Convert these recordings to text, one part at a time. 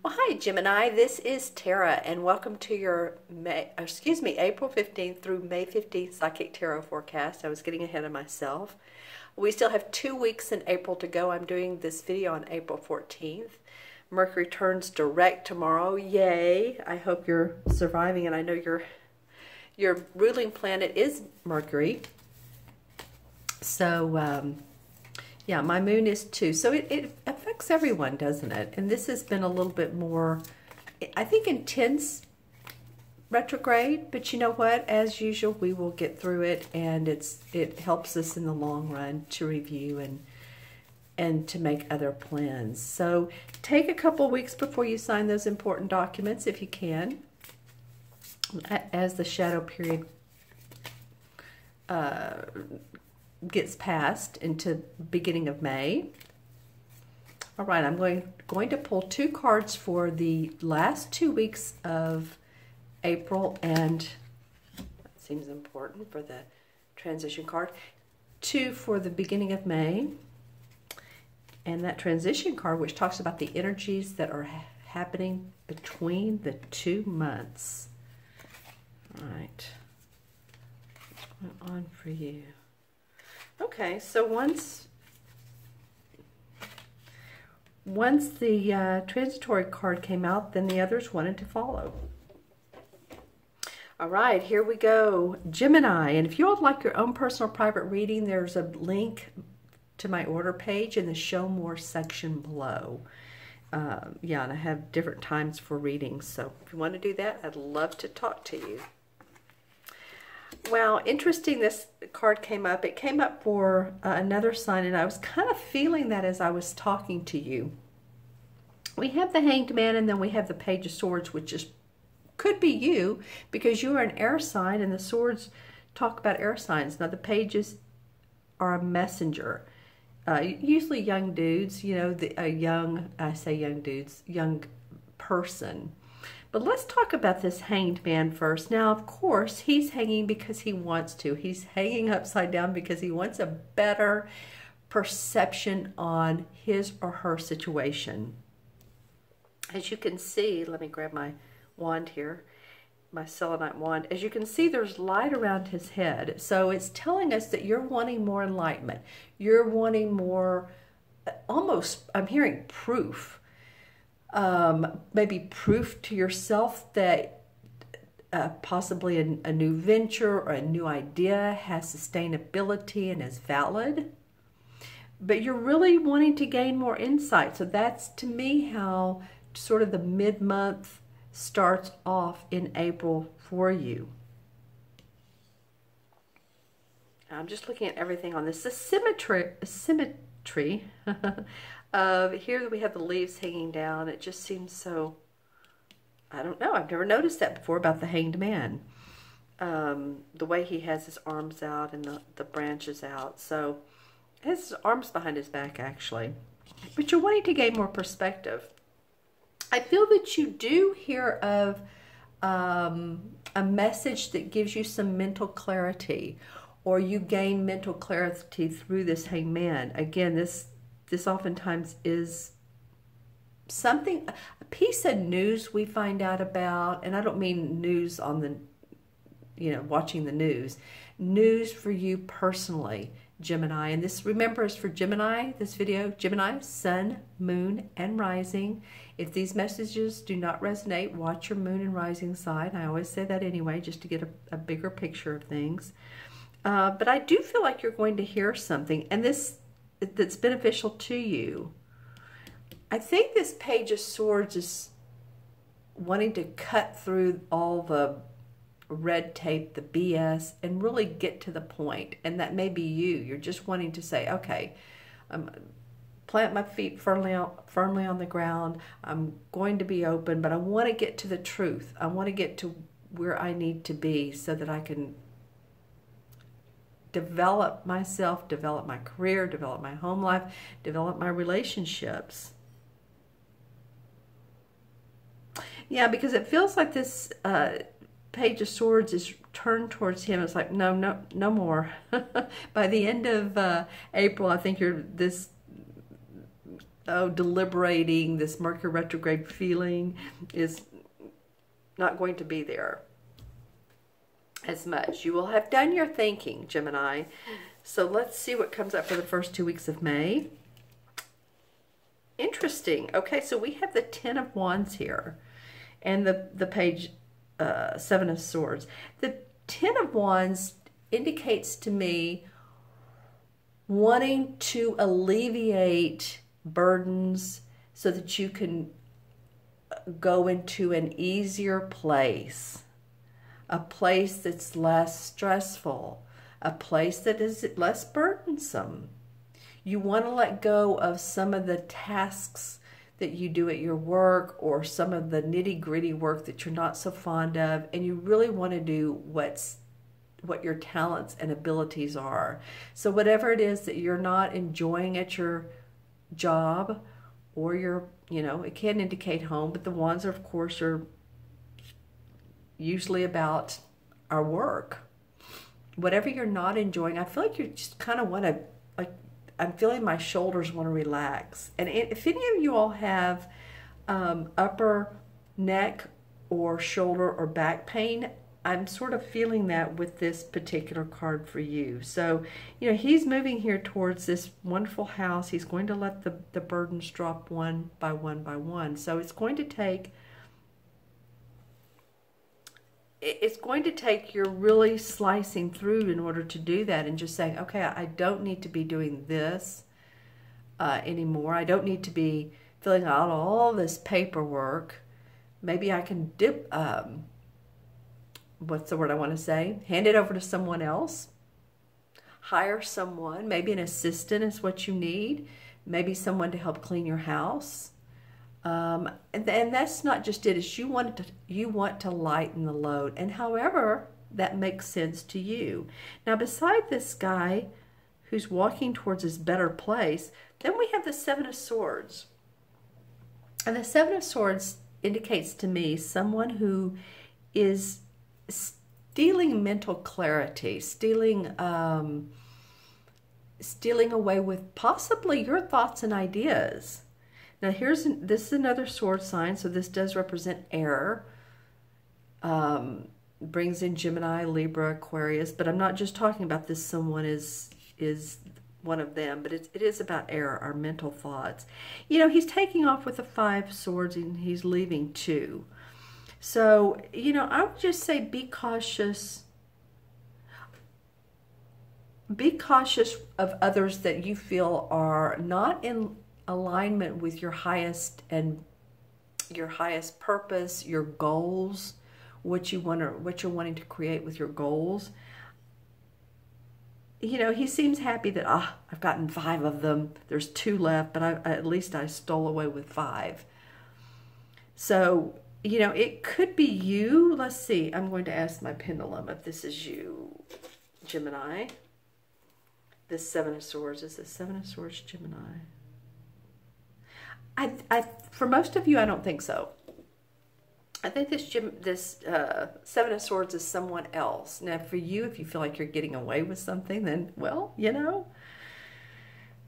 Well, hi Gemini, this is Tara and welcome to your April 15th through May 15th Psychic Tarot forecast. I was getting ahead of myself. We still have 2 weeks in April to go. I'm doing this video on April 14th. Mercury turns direct tomorrow. Yay! I hope you're surviving, and I know your ruling planet is Mercury. So yeah, my moon is too. So it affects everyone, doesn't it? And this has been a little bit more, I think, intense retrograde. But you know what? As usual, we will get through it, and it helps us in the long run to review and to make other plans. So take a couple weeks before you sign those important documents, if you can, as the shadow period gets passed into beginning of May. All right, I'm going to pull 2 cards for the last 2 weeks of April, and that seems important for the transition card. 2 for the beginning of May, and that transition card, which talks about the energies that are happening between the 2 months. All right, what's on for you? Okay, so once the transitory card came out, then the others wanted to follow. All right, here we go. Gemini, and if you would like your own personal private reading, there's a link to my order page in the Show More section below. Yeah, and I have different times for readings, so if you want to do that, I'd love to talk to you. Well, interesting, this card came up. It came up for another sign, and I was kind of feeling that as I was talking to you. We have the Hanged Man, and then we have the Page of Swords, which could be you, because you are an air sign, and the swords talk about air signs. Now, the pages are a messenger. Usually young dudes, you know, I say young dudes, young person. But let's talk about this Hanged Man first. Now, of course, he's hanging because he wants to. He's hanging upside down because he wants a better perception on his or her situation. As you can see, let me grab my wand here, my selenite wand. As you can see, there's light around his head. So it's telling us that you're wanting more enlightenment. You're wanting more, almost, I'm hearing proof. Maybe proof to yourself that possibly a new venture or a new idea has sustainability and is valid. But you're really wanting to gain more insight. So that's, to me, how sort of the mid-month starts off in April for you. I'm just looking at everything on this. The symmetry here we have the leaves hanging down. It just seems so, I don't know, I've never noticed that before about the Hanged Man. The way he has his arms out and the branches out. So he has his arms behind his back, actually. But you're wanting to gain more perspective. I feel that you do hear of a message that gives you some mental clarity, or you gain mental clarity through this Hanged Man. Again, this oftentimes is something, a piece of news we find out about, and I don't mean news on the, you know, watching the news. News for you personally, Gemini. And this, remember, is for Gemini, this video, Gemini, Sun, Moon, and Rising. If these messages do not resonate, watch your Moon and Rising side. I always say that anyway, just to get a bigger picture of things. But I do feel like you're going to hear something, and that's beneficial to you. I think this Page of Swords is wanting to cut through all the red tape, the BS, and really get to the point. And that may be you. You're just wanting to say, okay, plant my feet firmly on the ground. I'm going to be open, but I want to get to the truth. I want to get to where I need to be so that I can develop myself, develop my career, develop my home life, develop my relationships. Yeah, because it feels like this Page of Swords is turned towards him. It's like, no more. By the end of April, I think deliberating, this Mercury retrograde feeling is not going to be there as much. You will have done your thinking, Gemini. So let's see what comes up for the first 2 weeks of May. Interesting. Okay, so we have the Ten of Wands here and the page Seven of Swords. The Ten of Wands indicates to me wanting to alleviate burdens so that you can go into an easier place, a place that's less stressful, a place that is less burdensome. You want to let go of some of the tasks that you do at your work or some of the nitty-gritty work that you're not so fond of, and you really want to do what your talents and abilities are. So whatever it is that you're not enjoying at your job or your, it can indicate home, but the wands are, of course, are usually about our work. Whatever you're not enjoying, I feel like you just kind of want to, like, I'm feeling my shoulders want to relax. And if any of you all have upper neck or shoulder or back pain, I'm sort of feeling that with this particular card for you. So, he's moving here towards this wonderful house. He's going to let the burdens drop one by one by one. So it's going to take your really slicing through in order to do that and just saying, okay, I don't need to be doing this anymore. I don't need to be filling out all this paperwork. Maybe I can what's the word I want to say? Hand it over to someone else. Hire someone. Maybe an assistant is what you need. Maybe someone to help clean your house. And that's not just it. It's you want to lighten the load. And however that makes sense to you. Now, beside this guy who's walking towards his better place, then we have the Seven of Swords. And the Seven of Swords indicates to me someone who is stealing mental clarity, stealing away with possibly your thoughts and ideas. Now this is another sword sign, so this does represent air. Brings in Gemini, Libra, Aquarius, but I'm not just talking about this someone is one of them, but it is about air, our mental thoughts. He's taking off with the Five Swords and he's leaving 2. So, I would just say be cautious. Be cautious of others that you feel are not in alignment with your highest purpose, your goals, what you're wanting to create with your goals. He seems happy that I've gotten 5 of them. There's 2 left, but at least I stole away with 5. So, it could be you. Let's see. I'm going to ask my pendulum if this is you, Gemini. This Seven of Swords. Is this Seven of Swords, Gemini? For most of you, I don't think so. I think this Seven of Swords is someone else. Now, for you, if you feel like you're getting away with something, then, well,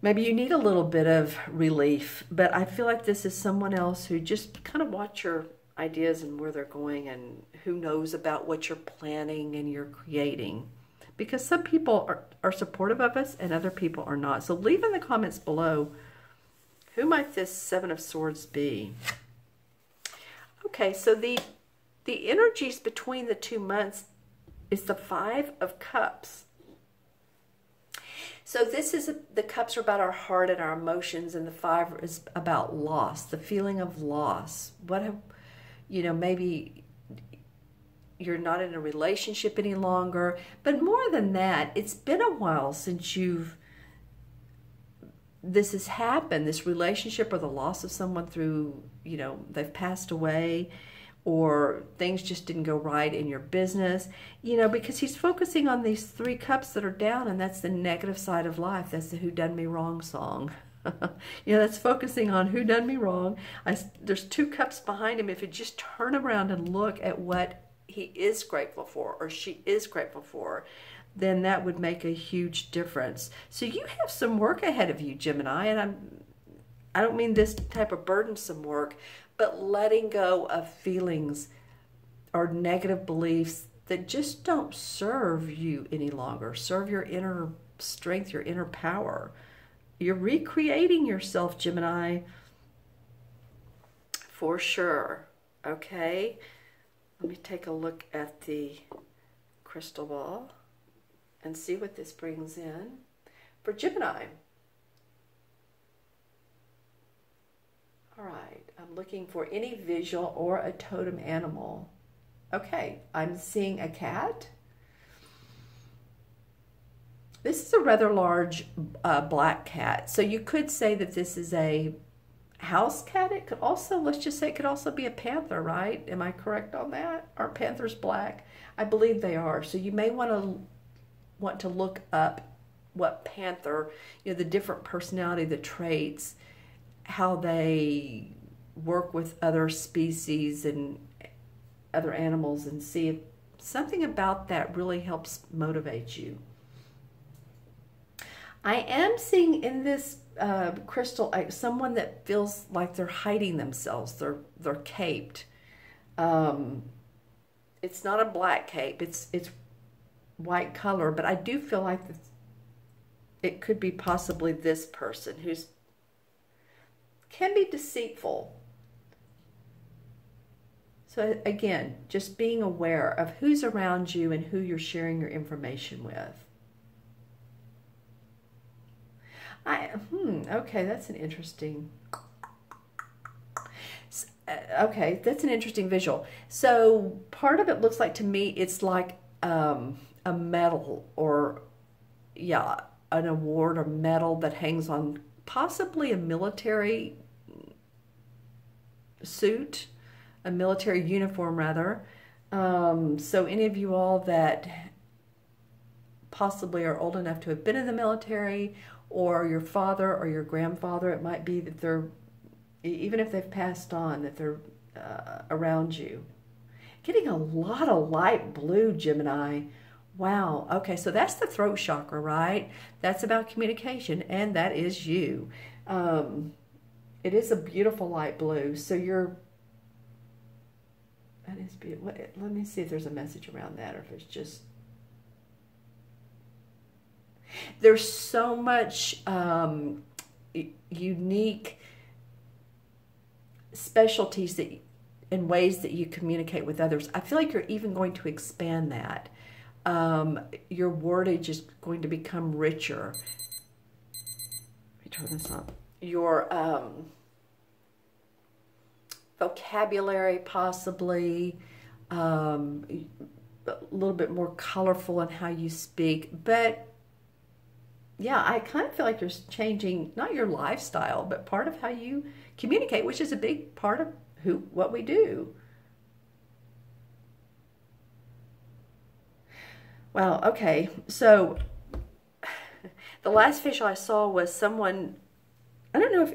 maybe you need a little bit of relief. But I feel like this is someone else who just kind of watch your ideas and where they're going and who knows about what you're planning and you're creating. Because some people are supportive of us and other people are not. So leave in the comments below, who might this Seven of Swords be? Okay, so the energies between the 2 months is the Five of Cups. So this is the cups are about our heart and our emotions, and the 5 is about loss, the feeling of loss. Maybe you're not in a relationship any longer, but more than that, it's been a while since this has happened, this relationship or the loss of someone through, they've passed away or things just didn't go right in your business, because he's focusing on these 3 cups that are down, and that's the negative side of life. That's the Who Done Me Wrong song. That's focusing on who done me wrong. There's 2 cups behind him. If you just turn around and look at what he is grateful for or she is grateful for, then that would make a huge difference. So you have some work ahead of you, Gemini, and I don't mean this type of burdensome work, but letting go of feelings or negative beliefs that just don't serve you any longer, serve your inner strength, your inner power. You're recreating yourself, Gemini, for sure. Okay, let me take a look at the crystal ball and see what this brings in for Gemini. All right, I'm looking for any visual or a totem animal. Okay, I'm seeing a cat. This is a rather large black cat. So you could say that this is a house cat. It could also, let's just say it could also be a panther, right? Am I correct on that? Aren't panthers black? I believe they are. So you may want to look up what panther, you know, the different personality, the traits, how they work with other species and other animals, and see if something about that really helps motivate you. I am seeing in this crystal someone that feels like they're hiding themselves. They're caped. It's not a black cape. It's white color, but I do feel like it could be possibly this person who's can be deceitful. So again, just being aware of who's around you and who you're sharing your information with. Okay, that's an interesting. Okay, that's an interesting visual. So part of it looks like to me it's like a medal, or yeah, an award or medal that hangs on possibly a military suit, a military uniform rather. So any of you all that possibly are old enough to have been in the military, or your father or your grandfather, it might be that they're, even if they've passed on, that they're around you. Getting a lot of light blue, Gemini. Wow. Okay, so that's the throat chakra, right? That's about communication, and that is you. It is a beautiful light blue. So that is beautiful. Let me see if there's a message around that, or if it's just, there's so much unique specialties and ways that you communicate with others. I feel like you're even going to expand that. Your wordage is going to become richer. Let me turn this on. Your vocabulary possibly a little bit more colorful in how you speak, but yeah, I kind of feel like you're changing, not your lifestyle, but part of how you communicate, which is a big part of what we do. Wow, okay. So the last visual I saw was someone, I don't know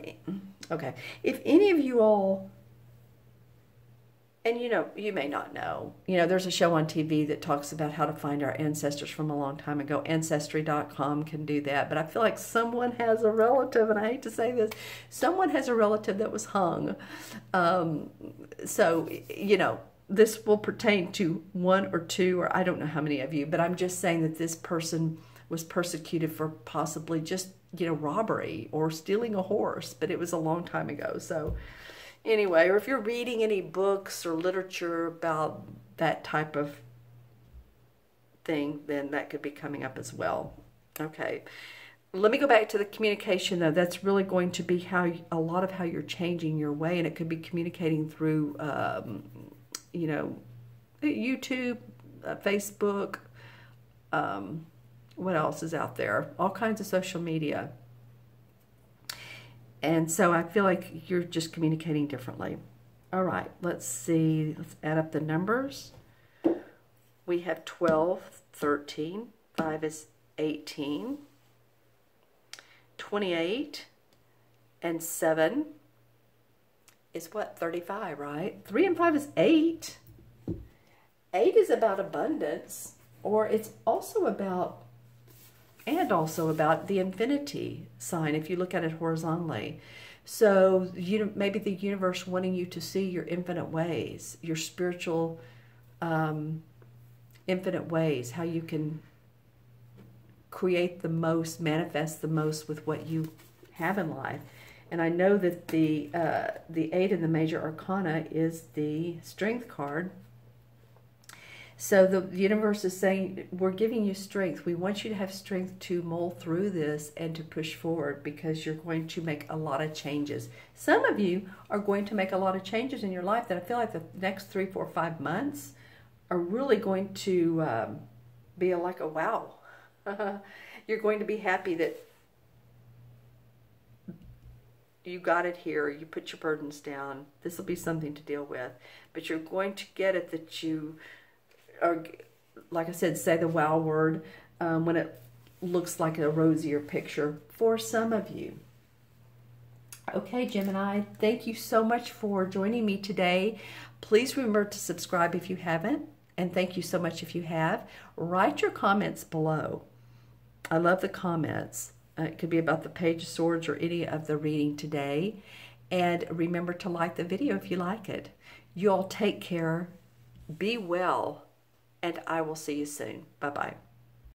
if any of you all, and you may not know, there's a show on TV that talks about how to find our ancestors from a long time ago. Ancestry.com can do that. But I feel like someone has a relative, and I hate to say this, someone has a relative that was hung. So, this will pertain to one or two, or I don't know how many of you, but I'm just saying that this person was persecuted for possibly just, robbery or stealing a horse, but it was a long time ago. So anyway, or if you're reading any books or literature about that type of thing, then that could be coming up as well. Okay. Let me go back to the communication, though. That's really going to be a lot of how you're changing your way, and it could be communicating through, YouTube, Facebook, what else is out there? All kinds of social media. And so I feel like you're just communicating differently. All right, let's see. Let's add up the numbers. We have 12, 13. 5 is 18. 28 and 7 is what? 35, right? 3 and 5 is 8. 8 is about abundance, or it's also about, the infinity sign if you look at it horizontally. So maybe the universe wanting you to see your infinite ways, your spiritual infinite ways, how you can create the most, manifest the most with what you have in life. And I know that the 8 in the major arcana is the strength card. So the universe is saying, we're giving you strength. We want you to have strength to mull through this and to push forward, because you're going to make a lot of changes. Some of you are going to make a lot of changes in your life that I feel like the next 3, 4, 5 months are really going to be like a wow. You're going to be happy that you got it here. You put your burdens down. This will be something to deal with. But you're going to get it that you are, like I said, say the wow word when it looks like a rosier picture for some of you. Okay, Gemini, thank you so much for joining me today. Please remember to subscribe if you haven't, and thank you so much if you have. Write your comments below. I love the comments. It could be about the Page of Swords or any of the reading today. And remember to like the video if you like it. You all take care, be well, and I will see you soon. Bye-bye.